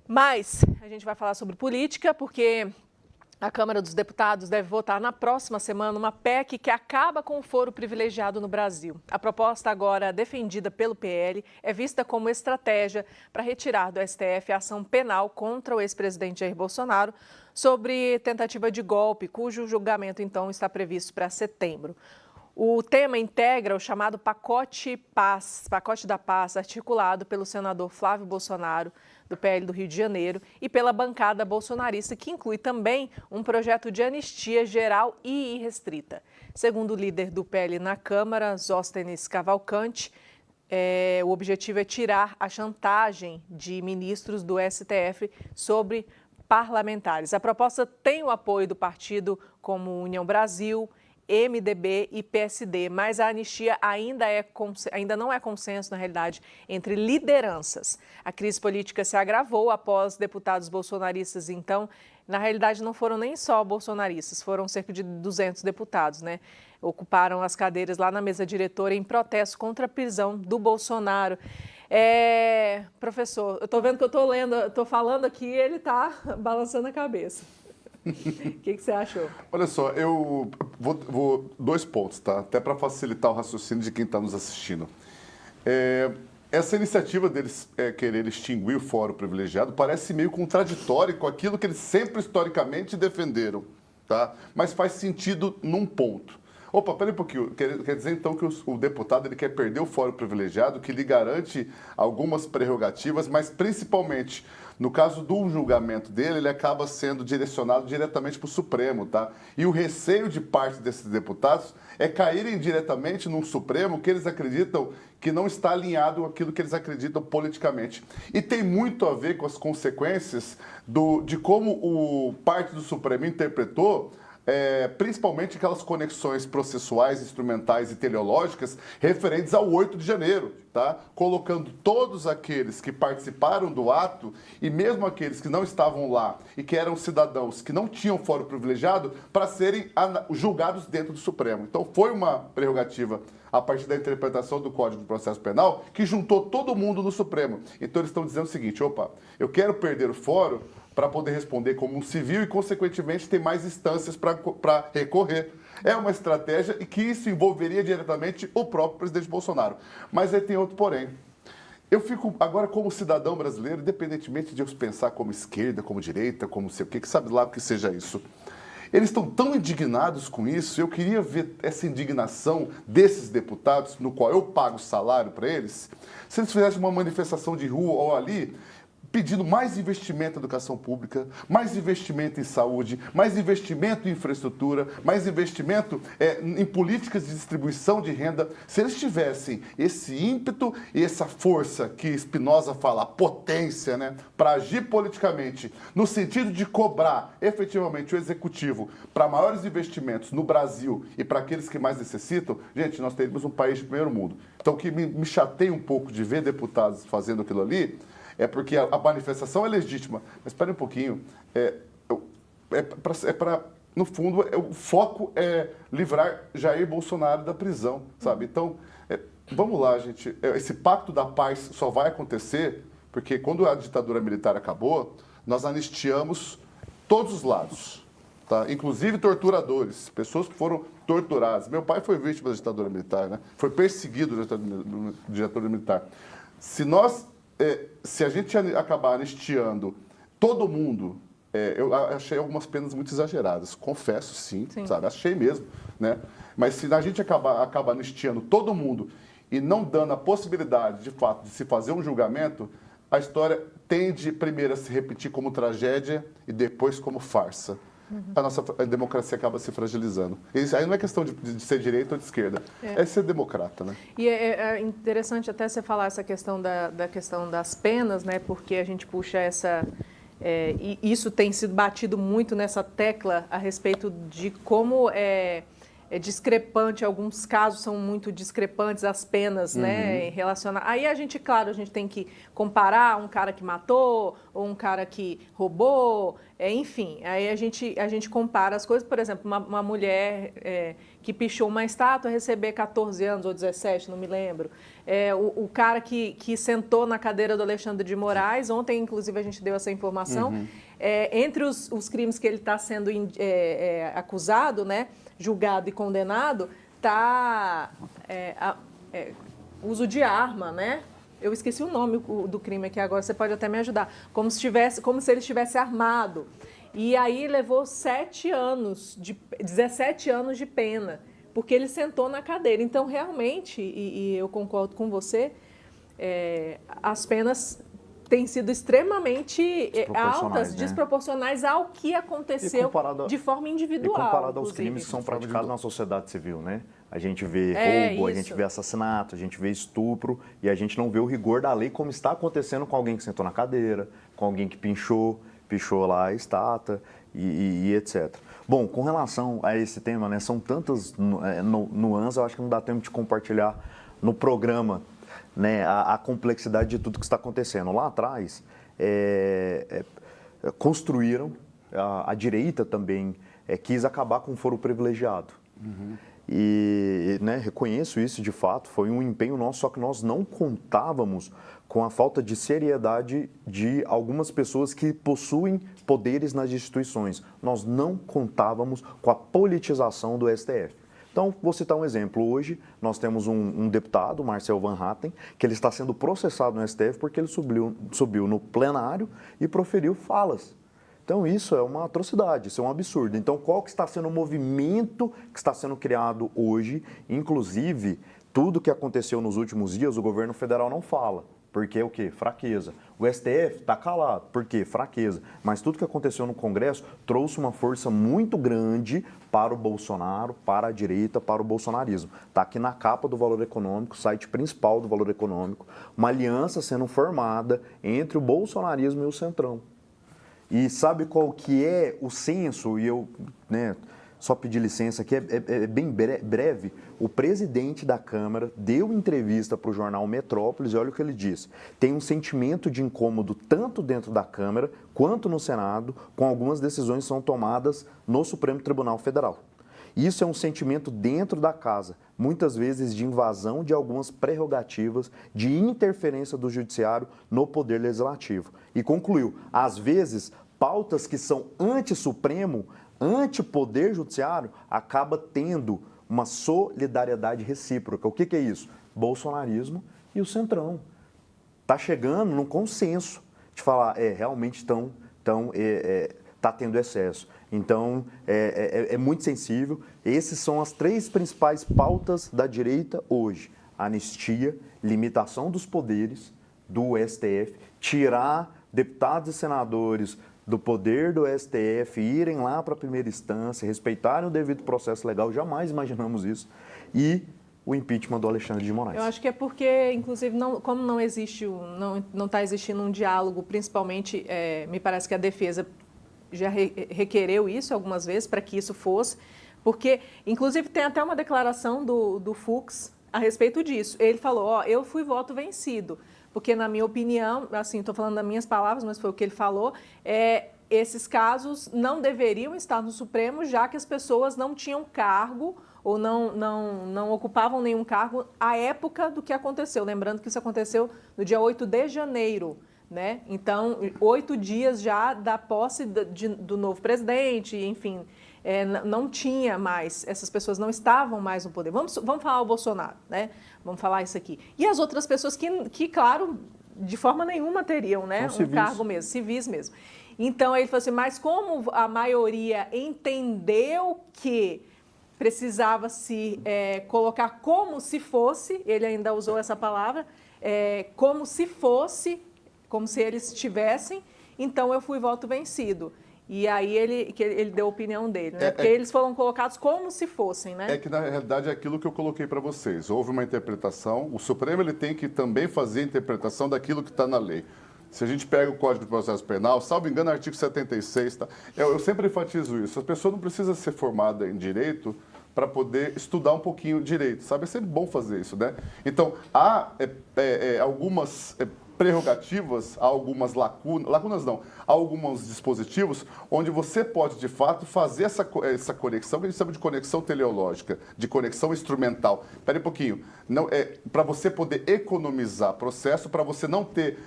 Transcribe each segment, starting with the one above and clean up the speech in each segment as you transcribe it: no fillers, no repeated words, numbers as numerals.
Mas a gente vai falar sobre política, porque a Câmara dos Deputados deve votar na próxima semana uma PEC que acaba com o foro privilegiado no Brasil. A proposta, agora defendida pelo PL, é vista como estratégia para retirar do STF a ação penal contra o ex-presidente Jair Bolsonaro sobre tentativa de golpe, cujo julgamento, então, está previsto para setembro. O tema integra o chamado Pacote da Paz, articulado pelo senador Flávio Bolsonaro, do PL do Rio de Janeiro, e pela bancada bolsonarista, que inclui também um projeto de anistia geral e irrestrita. Segundo o líder do PL na Câmara, Zóstenes Cavalcante, o objetivo é tirar a chantagem de ministros do STF sobre parlamentares. A proposta tem o apoio do partido como União Brasil, MDB e PSD, mas a anistia ainda não é consenso, na realidade, entre lideranças. A crise política se agravou após deputados bolsonaristas, então, na realidade, não foram nem só bolsonaristas, foram cerca de 200 deputados, né? Ocuparam as cadeiras lá na mesa diretora em protesto contra a prisão do Bolsonaro. Professor, eu estou vendo que eu estou falando aqui e ele está balançando a cabeça. O que você achou? Olha só, eu vou 2 pontos, tá? Até para facilitar o raciocínio de quem está nos assistindo. Essa iniciativa deles querer extinguir o fórum privilegiado parece meio contraditório com aquilo que eles sempre historicamente defenderam, tá? Mas faz sentido num ponto. Opa, peraí um pouquinho. Quer dizer, então, que o deputado ele quer perder o fórum privilegiado, que lhe garante algumas prerrogativas, mas, principalmente, no caso do julgamento dele, ele acaba sendo direcionado diretamente para o Supremo, tá? E o receio de parte desses deputados é caírem diretamente num Supremo que eles acreditam que não está alinhado com aquilo que eles acreditam politicamente. E tem muito a ver com as consequências de como o parte do Supremo interpretou principalmente aquelas conexões processuais, instrumentais e teleológicas referentes ao 8 de janeiro, tá? Colocando todos aqueles que participaram do ato e mesmo aqueles que não estavam lá e que eram cidadãos que não tinham fórum privilegiado para serem julgados dentro do Supremo. Então foi uma prerrogativa a partir da interpretação do Código de Processo Penal que juntou todo mundo no Supremo. Então eles estão dizendo o seguinte, opa, eu quero perder o fórum para poder responder como um civil e, consequentemente, ter mais instâncias para recorrer. É uma estratégia e que isso envolveria diretamente o próprio presidente Bolsonaro. Mas aí tem outro porém. Eu fico agora como cidadão brasileiro, independentemente de eu pensar como esquerda, como direita, como sei o que sabe lá o que seja isso. Eles estão tão indignados com isso, eu queria ver essa indignação desses deputados, no qual eu pago salário para eles, se eles fizessem uma manifestação de rua ou ali, pedindo mais investimento em educação pública, mais investimento em saúde, mais investimento em infraestrutura, mais investimento em políticas de distribuição de renda. Se eles tivessem esse ímpeto e essa força que Spinoza fala, potência, né, para agir politicamente, no sentido de cobrar efetivamente o executivo para maiores investimentos no Brasil e para aqueles que mais necessitam, gente, nós teríamos um país de primeiro mundo. Então, o que me chateia um pouco de ver deputados fazendo aquilo ali é porque a manifestação é legítima. Mas espere um pouquinho. No fundo, o foco é livrar Jair Bolsonaro da prisão, sabe? Então, vamos lá, gente. Esse pacto da paz só vai acontecer porque quando a ditadura militar acabou, nós anistiamos todos os lados, tá? Inclusive torturadores, pessoas que foram torturadas. Meu pai foi vítima da ditadura militar, né? Foi perseguido da ditadura militar. Se a gente acabar anistiando todo mundo, eu achei algumas penas muito exageradas, confesso, sim. Sabe? Achei mesmo, né? Mas se a gente acaba anistiando todo mundo e não dando a possibilidade, de fato, de se fazer um julgamento, a história tende primeiro a se repetir como tragédia e depois como farsa. A nossa democracia acaba se fragilizando. Isso aí não é questão de ser direita ou de esquerda, é ser democrata, né? E é interessante até você falar essa questão da questão das penas, né? Porque a gente puxa e isso tem sido batido muito nessa tecla a respeito de como é discrepante, alguns casos são muito discrepantes as penas, né, relacionadas. Aí a gente tem que comparar um cara que matou ou um cara que roubou, enfim, aí a gente compara as coisas. Por exemplo, uma mulher que pichou uma estátua receber 14 anos ou 17, não me lembro. O cara que sentou na cadeira do Alexandre de Moraes, ontem, inclusive, a gente deu essa informação, entre os crimes que ele está sendo acusado, né, julgado e condenado, está uso de arma, né? Eu esqueci o nome do crime aqui agora, você pode até me ajudar. Como se ele estivesse armado. E aí levou 17 anos de pena, porque ele sentou na cadeira. Então, realmente, e eu concordo com você, as penas têm sido extremamente altas, né? Desproporcionais ao que aconteceu de forma individual. E comparado aos inclusive. crimes que são praticados na sociedade civil, né? A gente vê roubo, a gente vê assassinato, a gente vê estupro e a gente não vê o rigor da lei como está acontecendo com alguém que sentou na cadeira, com alguém que pichou lá a estátua e etc. Bom, com relação a esse tema, né, são tantas nuances, eu acho que não dá tempo de compartilhar no programa, né, a complexidade de tudo que está acontecendo. Lá atrás, construíram, a direita também quis acabar com o foro privilegiado. E né, reconheço isso de fato, foi um empenho nosso, só que nós não contávamos com a falta de seriedade de algumas pessoas que possuem poderes nas instituições. Nós não contávamos com a politização do STF. Então, vou citar um exemplo. Hoje, nós temos um deputado, Marcel Van Hatten, que ele está sendo processado no STF porque ele subiu no plenário e proferiu falas. Então, isso é uma atrocidade, isso é um absurdo. Então, qual que está sendo o movimento que está sendo criado hoje? Inclusive, tudo que aconteceu nos últimos dias, o governo federal não fala. Porque o quê? Fraqueza. O STF está calado. Por quê? Fraqueza. Mas tudo que aconteceu no Congresso trouxe uma força muito grande para o Bolsonaro, para a direita, para o bolsonarismo. Está aqui na capa do Valor Econômico, site principal do Valor Econômico, uma aliança sendo formada entre o bolsonarismo e o Centrão. E sabe qual que é o senso? E eu, né, só pedir licença aqui, é bem breve. O presidente da Câmara deu entrevista para o jornal Metrópolis e olha o que ele disse. Tem um sentimento de incômodo tanto dentro da Câmara quanto no Senado, com algumas decisões que são tomadas no Supremo Tribunal Federal. Isso é um sentimento dentro da casa, muitas vezes de invasão de algumas prerrogativas, de interferência do judiciário no poder legislativo. E concluiu, às vezes, pautas que são anti-Supremo, anti-poder judiciário, acaba tendo uma solidariedade recíproca. O que é isso? Bolsonarismo e o Centrão. Está chegando num consenso de falar, realmente está tendo excesso. Então, é muito sensível. Essas são as 3 principais pautas da direita hoje. Anistia, limitação dos poderes do STF, tirar deputados e senadores do poder do STF, irem lá para a primeira instância, respeitarem o devido processo legal, jamais imaginamos isso, e o impeachment do Alexandre de Moraes. Eu acho que é porque, inclusive, como não existe, não está existindo um diálogo, principalmente, me parece que a defesa já requereu isso algumas vezes para que isso fosse, porque, inclusive, tem até uma declaração do Fux a respeito disso. Ele falou, eu fui voto vencido, porque, na minha opinião, assim, estou falando das minhas palavras, mas foi o que ele falou, esses casos não deveriam estar no Supremo, já que as pessoas não tinham cargo ou não ocupavam nenhum cargo à época do que aconteceu. Lembrando que isso aconteceu no dia 8 de janeiro. Né? Então, 8 dias já da posse do novo presidente, enfim, não tinha mais, essas pessoas não estavam mais no poder. Vamos falar o Bolsonaro, né? Vamos falar isso aqui. E as outras pessoas que claro, de forma nenhuma teriam, né, um cargo mesmo, civis mesmo. Então, ele falou assim, mas como a maioria entendeu que precisava se colocar como se fosse, ele ainda usou essa palavra, como se fosse, como se eles tivessem, então eu fui voto vencido. E aí ele deu a opinião dele, né? Porque eles foram colocados como se fossem, né? É que, na realidade, é aquilo que eu coloquei para vocês. Houve uma interpretação, o Supremo ele tem que também fazer a interpretação daquilo que está na lei. Se a gente pega o Código de Processo Penal, salvo engano, artigo 76, tá? Eu sempre enfatizo isso. A pessoa não precisa ser formada em direito para poder estudar um pouquinho direito, sabe? É sempre bom fazer isso, né? Então, há algumas prerrogativas, há algumas lacunas não, há alguns dispositivos onde você pode, de fato, fazer essa conexão, que a gente chama de conexão teleológica, de conexão instrumental. Espera aí um pouquinho. Para você poder economizar processo, para você não ter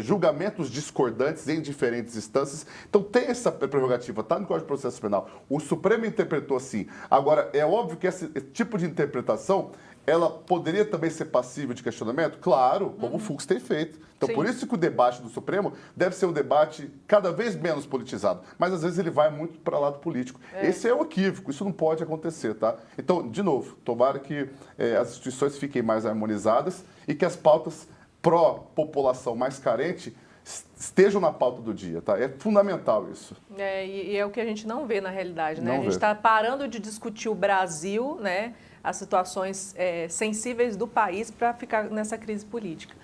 julgamentos discordantes em diferentes instâncias. Então, tem essa prerrogativa, está no Código de Processo Penal. O Supremo interpretou assim. Agora, é óbvio que esse tipo de interpretação ela poderia também ser passível de questionamento? Claro, como o Fux tem feito. Então, Sim. por isso que o debate do Supremo deve ser um debate cada vez menos politizado. Mas, às vezes, ele vai muito para o lado político. Esse é o equívoco, isso não pode acontecer, tá? Então, de novo, tomara que as instituições fiquem mais harmonizadas e que as pautas pró-população mais carente estejam na pauta do dia, tá? É fundamental isso. E é o que a gente não vê na realidade, né? Não A gente vê. está parando de discutir o Brasil, né? As situações sensíveis do país para ficar nessa crise política.